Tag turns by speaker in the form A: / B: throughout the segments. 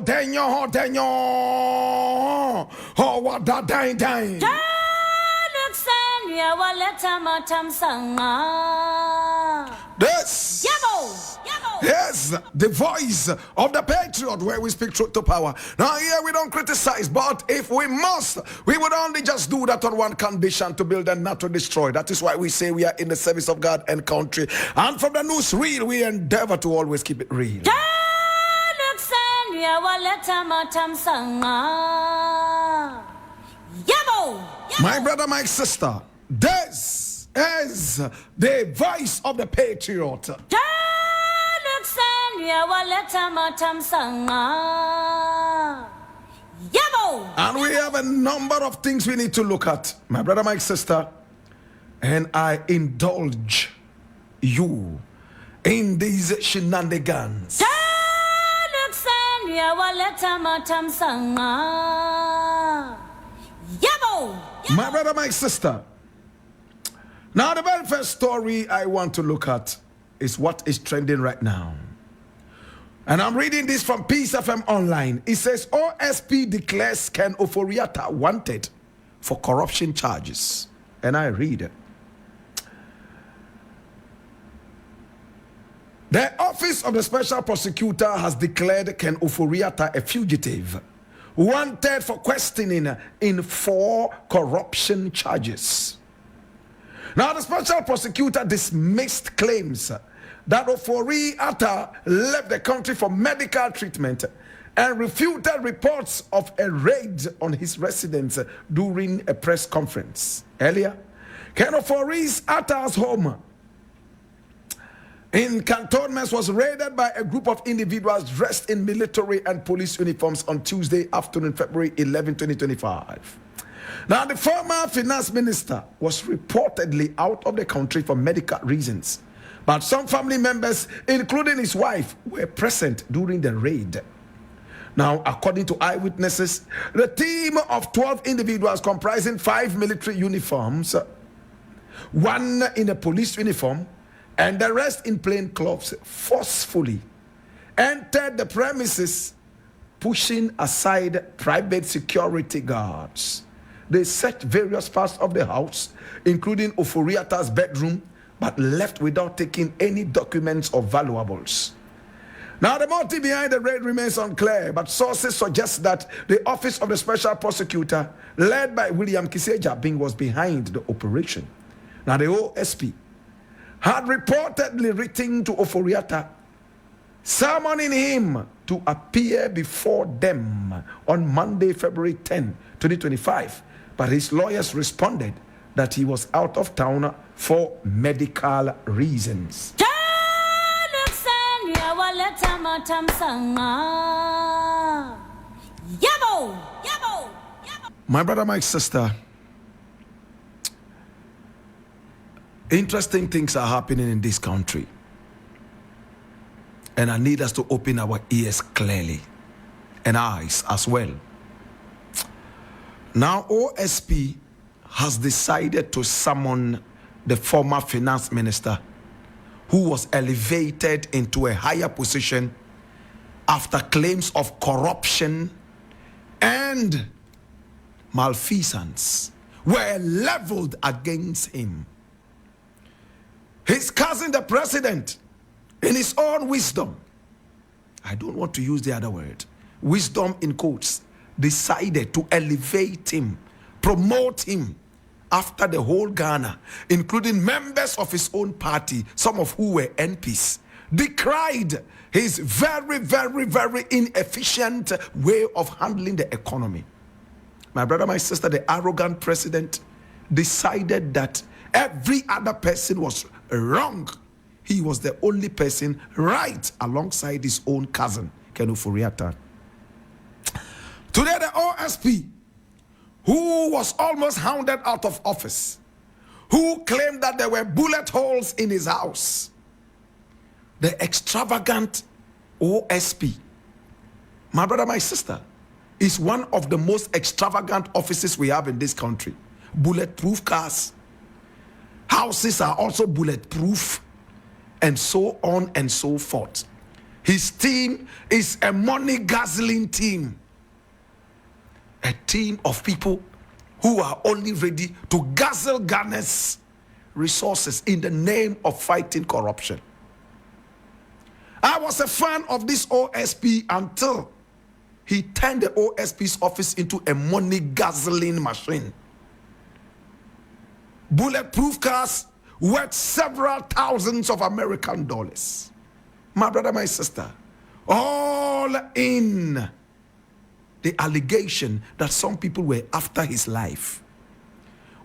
A: Denyo. Oh, what that dang. This. Yes, the voice of the patriot where we speak truth to power. Now here we don't criticize, but if we must, we would only just do that on one condition: to build and not to destroy. That is why we say we are in the service of God and country. And from the newsreel, we endeavor to always keep it real. My brother, my sister, this is the voice of the patriot. And we have a number of things we need to look at, my brother, my sister, and I indulge you in these shenanigans. My brother, my sister, now the very first story I want to look at is what is trending right now. And I'm reading this from Peace FM Online. It says, OSP declares Ken Ofori Atta wanted for corruption charges. And I read it. The Office of the Special Prosecutor has declared Ken Ofori Atta a fugitive, wanted for questioning in 4 corruption charges. Now, the Special Prosecutor dismissed claims that Ofori Atta left the country for medical treatment and refuted reports of a raid on his residence during a press conference. Earlier, Ken Ofori Atta's home in cantonments was raided by a group of individuals dressed in military and police uniforms on Tuesday afternoon, February 11, 2025. Now, the former finance minister was reportedly out of the country for medical reasons, but some family members, including his wife, were present during the raid. Now, according to eyewitnesses, the team of 12 individuals comprising 5 military uniforms, 1 in a police uniform, and the rest in plain clothes, forcefully entered the premises, pushing aside private security guards. They searched various parts of the house, including Ofori Atta's bedroom, but left without taking any documents or valuables. Now, the motive behind the raid remains unclear, but sources suggest that the Office of the Special Prosecutor, led by William Kisejabing, was behind the operation. Now, the OSP had reportedly written to Ofori Atta, summoning him to appear before them on Monday, February 10, 2025. But his lawyers responded that he was out of town for medical reasons. My brother, my sister, interesting things are happening in this country. And I need us to open our ears clearly and eyes as well. Now, OSP has decided to summon the former finance minister, who was elevated into a higher position after claims of corruption and malfeasance were leveled against him. His cousin, the president, in his own wisdom, I don't want to use the other word, wisdom in quotes, decided to elevate him, promote him, after the whole Ghana, including members of his own party, some of who were MPs, decried his very, very, very inefficient way of handling the economy. My brother, my sister, the arrogant president decided that every other person was wrong. He was the only person right alongside his own cousin, Ken Ofori Atta. Today, the OSP, who was almost hounded out of office, who claimed that there were bullet holes in his house, the extravagant OSP, my brother, my sister, is one of the most extravagant offices we have in this country. Bulletproof cars, houses are also bulletproof, and so on and so forth. His team is a money guzzling team. A team of people who are only ready to guzzle Ghana's resources in the name of fighting corruption. I was a fan of this OSP until he turned the OSP's office into a money guzzling machine. Bulletproof cars worth several thousands of American dollars. My brother, my sister, all in the allegation that some people were after his life.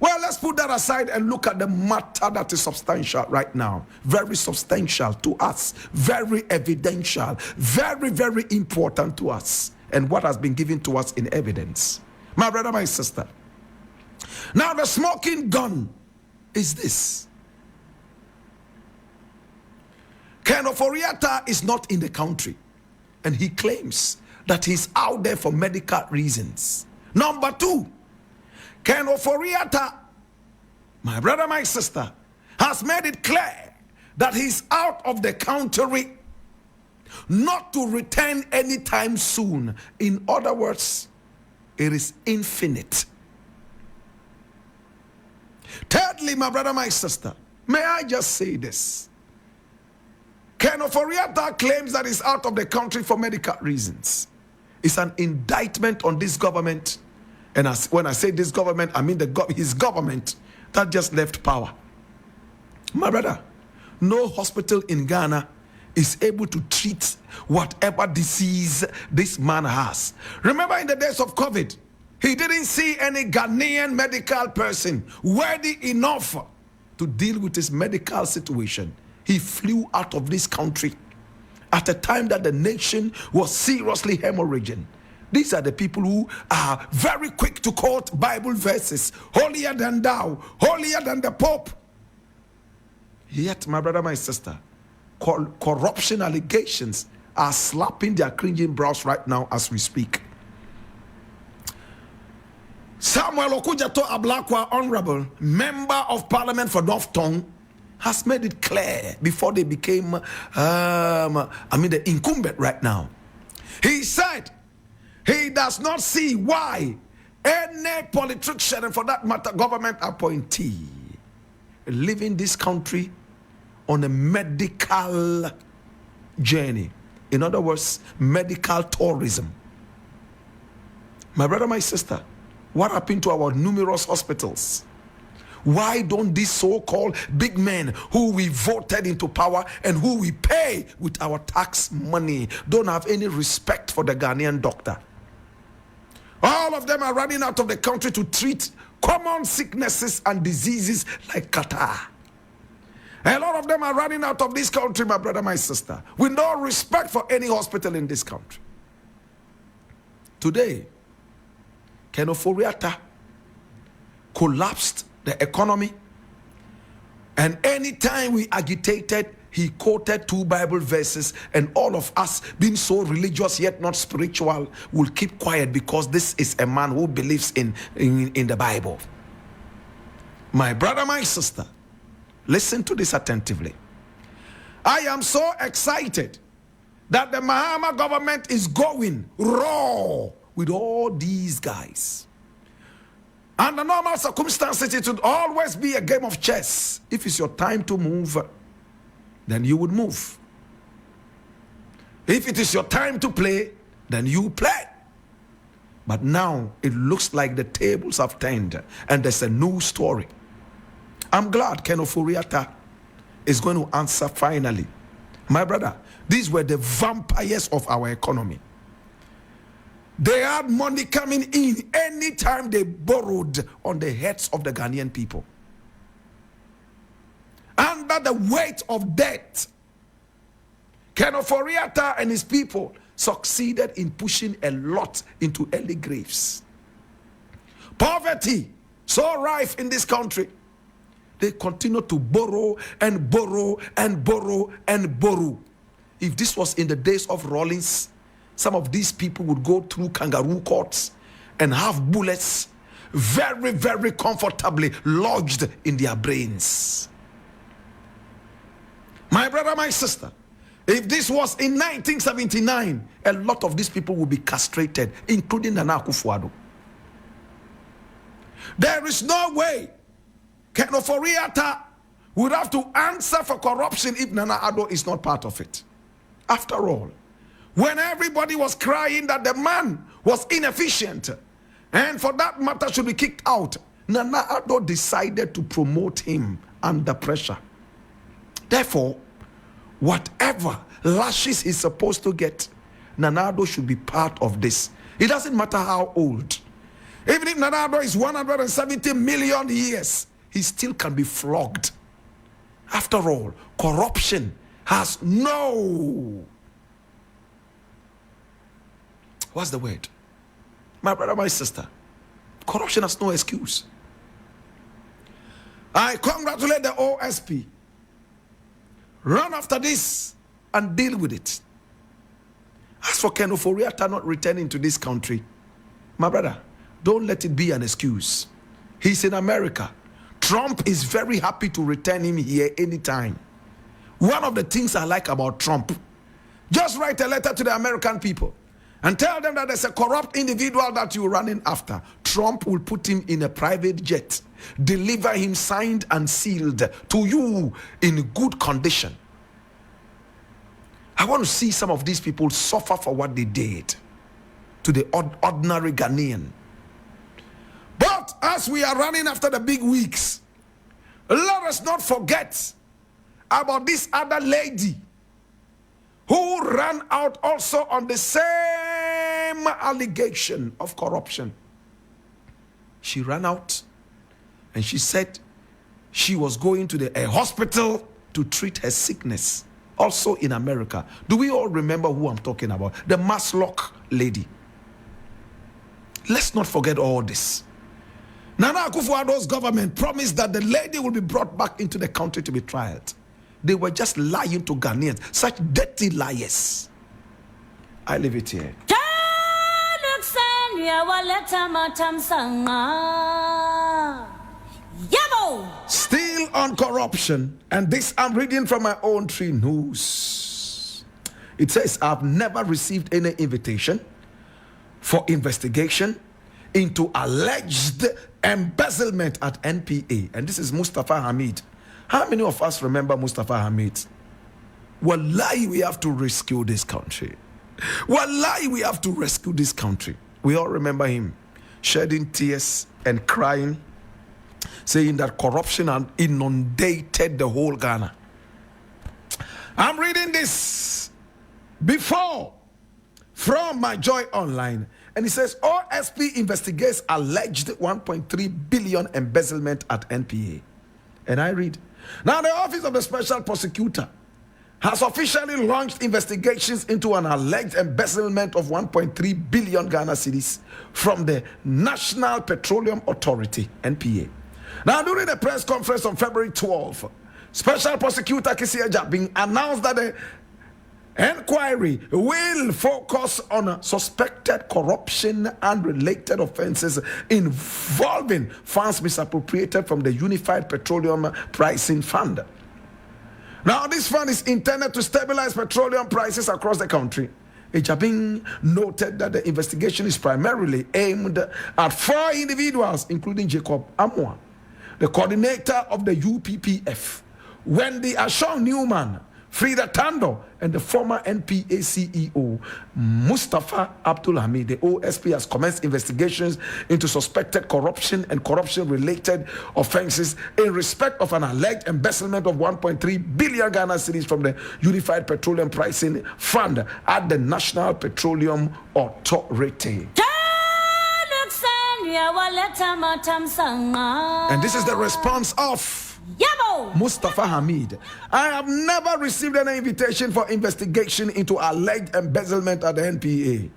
A: Well, let's put that aside and look at the matter that is substantial right now. Very substantial to us. Very evidential. Very, very important to us. And what has been given to us in evidence. My brother, my sister. Now, the smoking gun is this. Ken Ofori Atta is not in the country. And he claims that he's out there for medical reasons. Number two, Ken Ofori Atta, my brother, my sister, has made it clear that he's out of the country not to return anytime soon. In other words, it is infinite. Thirdly, my brother, my sister, may I just say this? Ken Ofori Atta claims that he's out of the country for medical reasons. It's an indictment on this government. And when I say this government, I mean his government that just left power. My brother, no hospital in Ghana is able to treat whatever disease this man has. Remember in the days of COVID, he didn't see any Ghanaian medical person worthy enough to deal with his medical situation. He flew out of this country at a time that the nation was seriously hemorrhaging. These are the people who are very quick to quote Bible verses, holier than thou, holier than the Pope. Yet, my brother, my sister, corruption allegations are slapping their cringing brows right now as we speak. Samuel Okudzeto Ablakwa, Honorable Member of Parliament for North Tongue, has made it clear before they became, the incumbent right now. He said he does not see why any politician, and for that matter, government appointee, leaving this country on a medical journey. In other words, medical tourism. My brother, my sister, what happened to our numerous hospitals? Why don't these so-called big men who we voted into power and who we pay with our tax money don't have any respect for the Ghanaian doctor? All of them are running out of the country to treat common sicknesses and diseases like catarrh. A lot of them are running out of this country, my brother, my sister, with no respect for any hospital in this country. Today, Ken Ofori Atta collapsed the economy, and anytime we agitated, he quoted 2 Bible verses, and all of us, being so religious yet not spiritual, will keep quiet because this is a man who believes in the Bible. My brother, my sister, listen to this attentively. I am so excited that the Mahama government is going raw with all these guys. Under normal circumstances, it would always be a game of chess. If it's your time to move, then you would move. If it is your time to play, then you play. But now it looks like the tables have turned and there's a new story. I'm glad Ken Ofori Atta is going to answer finally. My brother, these were the vampires of our economy. They had money coming in anytime they borrowed on the heads of the Ghanaian people. Under the weight of debt, Ken Ofori Atta and his people succeeded in pushing a lot into early graves. Poverty, so rife in this country, they continue to borrow and borrow and borrow and borrow. If this was in the days of Rawlings, some of these people would go through kangaroo courts and have bullets very, very comfortably lodged in their brains. My brother, my sister, If this was in 1979, a lot of these people will be castrated, including Nana Akufo Addo. There is no way Ken Ofori Atta would have to answer for corruption if Nana Addo is not part of it. After all, when everybody was crying that the man was inefficient and for that matter should be kicked out, Nana Addo decided to promote him under pressure. Therefore, whatever lashes he's supposed to get, Nana Addo should be part of this. It doesn't matter how old. Even if Nana Addo is 170 million years, he still can be flogged. After all, corruption has no... What's the word? My brother, my sister, corruption has no excuse. I congratulate the OSP. Run after this and deal with it. As for Ken Ofori Atta not returning to this country, my brother, don't let it be an excuse. He's in America. Trump is very happy to return him here anytime. One of the things I like about Trump, just write a letter to the American people and tell them that there's a corrupt individual that you're running after. Trump will put him in a private jet, deliver him signed and sealed to you in good condition. I want to see some of these people suffer for what they did to the ordinary Ghanaian. But as we are running after the big weeks, let us not forget about this other lady who ran out also on the same allegation of corruption. She ran out and she said she was going to a hospital to treat her sickness, also in America. Do we all remember who I'm talking about? The Maslock lady. Let's not forget all this. Nana Akufo Addo's government promised that the lady will be brought back into the country to be tried. They were just lying to Ghanaians, such dirty liars. I leave it here. Still on corruption, and this I'm reading from my own Tree News. It says, I've never received any invitation for investigation into alleged embezzlement at NPA. And this is Mustafa Hamid. How many of us remember Mustafa Hamid? Wallahi, we have to rescue this country. Wallahi, we have to rescue this country. We all remember him shedding tears and crying, saying that corruption had inundated the whole Ghana. I'm reading this before from my Joy Online, and it says OSP investigates alleged 1.3 billion embezzlement at NPA. And I read, now the Office of the Special Prosecutor has officially launched investigations into an alleged embezzlement of 1.3 billion Ghana cedis from the National Petroleum Authority, NPA. Now, during the press conference on February 12, Special Prosecutor Kisi Ajabing announced that the inquiry will focus on suspected corruption and related offenses involving funds misappropriated from the Unified Petroleum Pricing Fund. Now, this fund is intended to stabilize petroleum prices across the country. Ejabing noted that the investigation is primarily aimed at 4 individuals, including Jacob Amwa, the coordinator of the UPPF, Wendy Ashong Newman, Frida Tando, and the former NPA CEO, Mustafa Abdul Hamid. The OSP has commenced investigations into suspected corruption and corruption-related offenses in respect of an alleged embezzlement of 1.3 billion Ghana cedis from the Unified Petroleum Pricing Fund at the National Petroleum Authority. And this is the response of Mustafa Hamid. I have never received any invitation for investigation into alleged embezzlement at the NPA.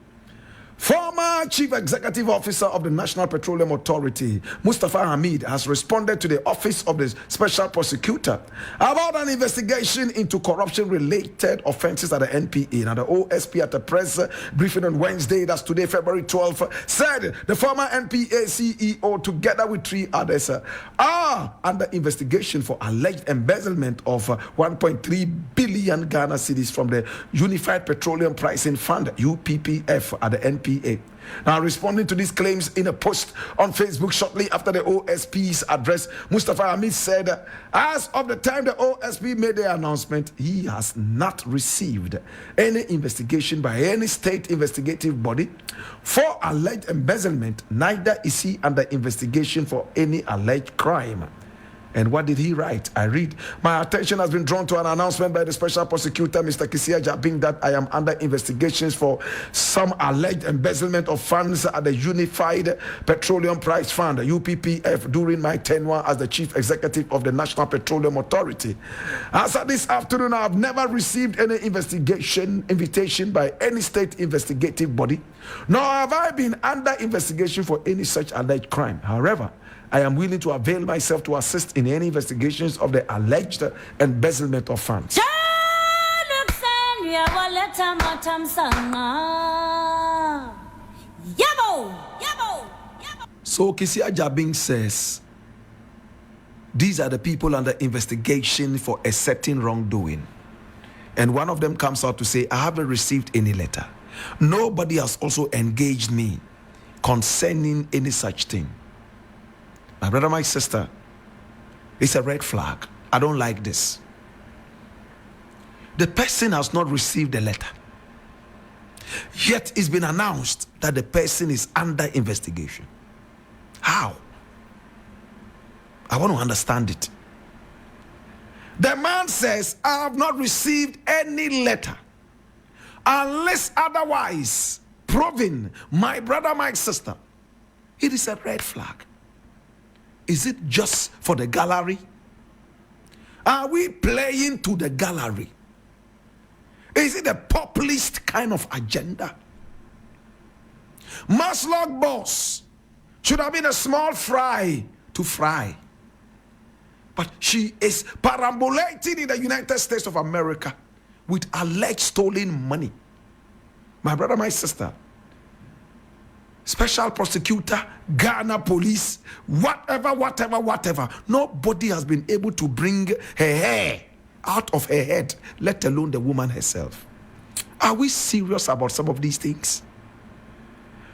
A: Former Chief Executive Officer of the National Petroleum Authority, Mustafa Hamid, has responded to the Office of the Special Prosecutor about an investigation into corruption-related offences at the NPA. Now, the OSP at a press briefing on Wednesday, that's today, February 12th, said the former NPA CEO, together with 3 others, are under investigation for alleged embezzlement of 1.3 billion Ghana cedis from the Unified Petroleum Pricing Fund, UPPF, at the NPA. Now, responding to these claims in a post on Facebook shortly after the OSP's address, Mustafa Hamid said, as of the time the OSP made the announcement, he has not received any investigation by any state investigative body for alleged embezzlement, neither is he under investigation for any alleged crime. And what did he write? I read, my attention has been drawn to an announcement by the Special Prosecutor, Mr. Kisia Jabing, that I am under investigations for some alleged embezzlement of funds at the Unified Petroleum Price Fund, UPPF, during my tenure as the Chief Executive of the National Petroleum Authority. As of this afternoon, I have never received any invitation by any state investigative body, nor have I been under investigation for any such alleged crime. However, I am willing to avail myself to assist in any investigations of the alleged embezzlement of funds. So Kisia Jabing says, these are the people under investigation for a certain wrongdoing. And one of them comes out to say, I haven't received any letter. Nobody has also engaged me concerning any such thing. My brother, my sister, it's a red flag. I don't like this. The person has not received a letter. Yet it's been announced that the person is under investigation. How? I want to understand it. The man says, I have not received any letter unless otherwise proven. My brother, my sister, it is a red flag. Is it just for the gallery? Are we playing to the gallery? Is it a populist kind of agenda? Maslog boss should have been a small fry to fry. But she is perambulating in the United States of America with alleged stolen money. My brother, my sister, Special Prosecutor, Ghana Police, whatever. Nobody has been able to bring her hair out of her head, let alone the woman herself. Are we serious about some of these things?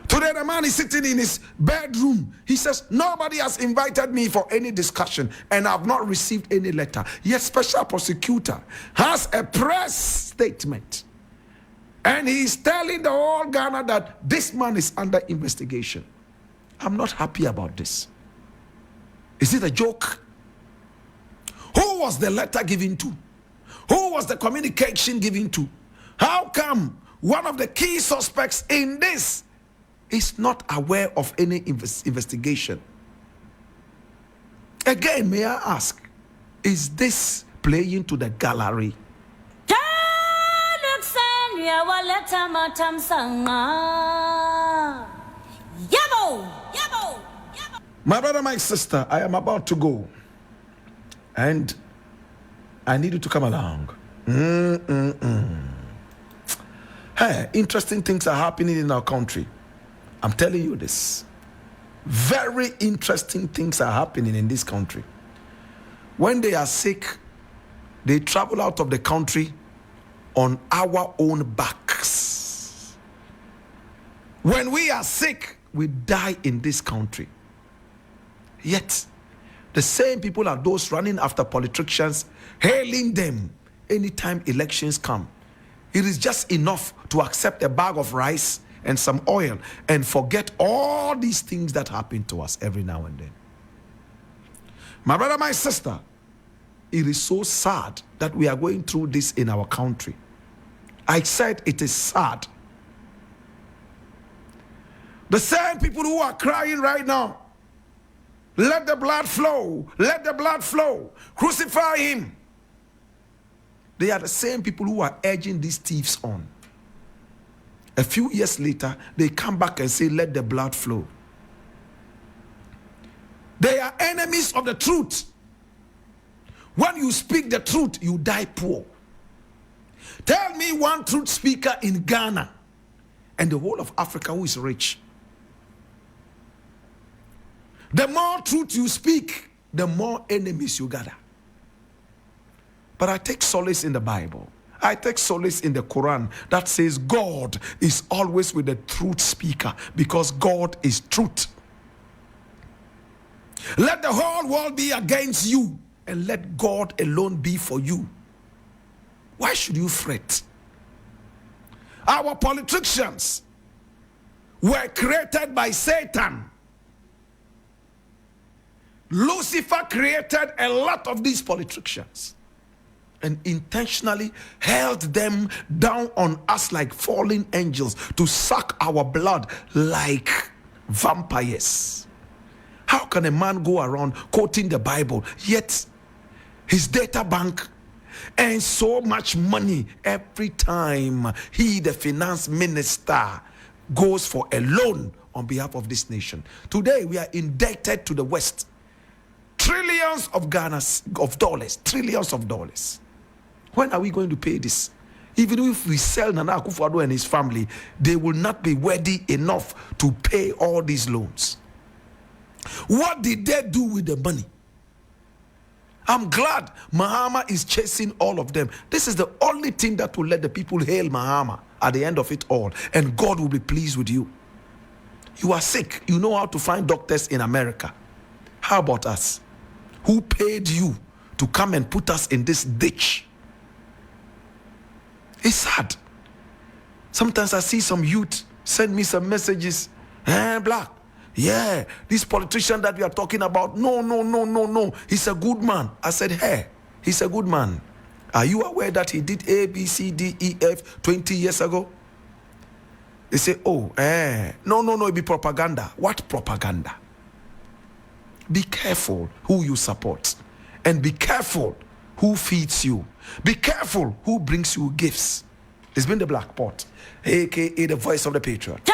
A: Today, the man is sitting in his bedroom. He says, nobody has invited me for any discussion and I've not received any letter. Yet, Special Prosecutor has a press statement. And he's telling the whole Ghana that this man is under investigation. I'm not happy about this. Is it a joke? Who was the letter given to? Who was the communication given to? How come one of the key suspects in this is not aware of any investigation? Again, may I ask, is this playing to the gallery? My brother, my sister, I am about to go. And I need you to come along. Hey, interesting things are happening in our country. I'm telling you this. Very interesting things are happening in this country. When they are sick, they travel out of the country on our own backs. When we are sick, we die in this country. Yet, the same people are those running after politicians, hailing them anytime elections come. It is just enough to accept a bag of rice and some oil and forget all these things that happen to us every now and then. My brother, my sister, it is so sad that we are going through this in our country. I said it is sad. The same people who are crying right now, let the blood flow, let the blood flow, crucify him. They are the same people who are urging these thieves on. A few years later, they come back and say, let the blood flow. They are enemies of the truth. When you speak the truth, you die poor. Tell me one truth speaker in Ghana and the whole of Africa who is rich. The more truth you speak, the more enemies you gather. But I take solace in the Bible. I take solace in the Quran that says God is always with the truth speaker because God is truth. Let the whole world be against you and let God alone be for you. Why should you fret? Our politicians were created by Satan. Lucifer created a lot of these politicians and intentionally held them down on us like fallen angels to suck our blood like vampires. How can a man go around quoting the Bible, yet his data bank earns so much money every time he, the finance minister, goes for a loan on behalf of this nation? Today, we are indebted to the West. Trillions of dollars, trillions of dollars. When are we going to pay this? Even if we sell Nana Akufo Addo and his family, they will not be worthy enough to pay all these loans. What did they do with the money? I'm glad Mahama is chasing all of them. This is the only thing that will let the people hail Mahama at the end of it all. And God will be pleased with you. You are sick. You know how to find doctors in America. How about us? Who paid you to come and put us in this ditch? It's sad. Sometimes I see some youth send me some messages. Black. Yeah, this politician that we are talking about, no. He's a good man. I said, hey, he's a good man. Are you aware that he did A, B, C, D, E, F 20 years ago? They say, no, it'd be propaganda. What propaganda? Be careful who you support. And be careful who feeds you. Be careful who brings you gifts. It's been the Black Pot, a.k.a. the voice of the patriot.